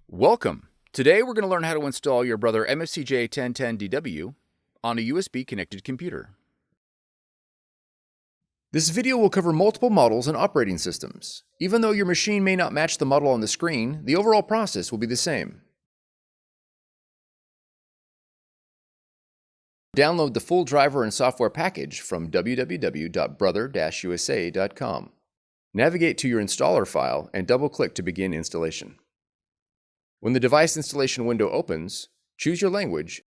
Welcome! Today we're going to learn how to install your Brother MFC-J1010DW on a USB-connected computer. This video will cover multiple models and operating systems. Even though your machine may not match the model on the screen, the overall process will be the same. Download the full driver and software package from www.brother-usa.com. Navigate to your installer file and double-click to begin installation. When the device installation window opens, choose your language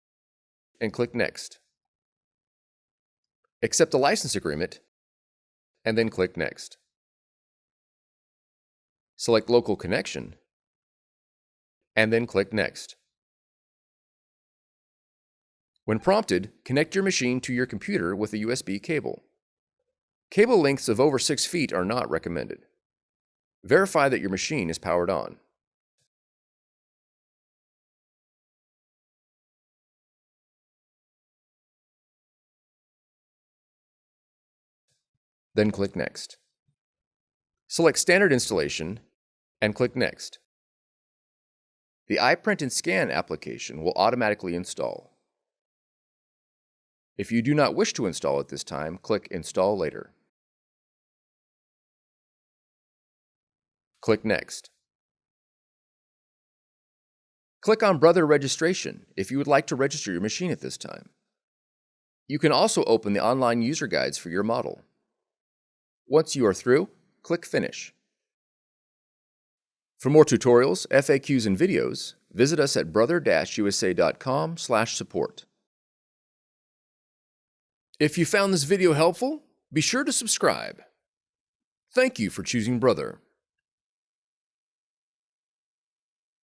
and click Next. Accept the license agreement and then click Next. Select Local Connection and then click Next. When prompted, connect your machine to your computer with a USB cable. Cable lengths of over 6 feet are not recommended. Verify that your machine is powered on. Then click Next. Select Standard Installation and click Next. The iPrint&Scan application will automatically install. If you do not wish to install at this time, click Install Later. Click Next. Click on Brother Registration if you would like to register your machine at this time. You can also open the online user guides for your model. Once you are through, click Finish. For more tutorials, FAQs, and videos, visit us at brother-usa.com/support. If you found this video helpful, be sure to subscribe. Thank you for choosing Brother.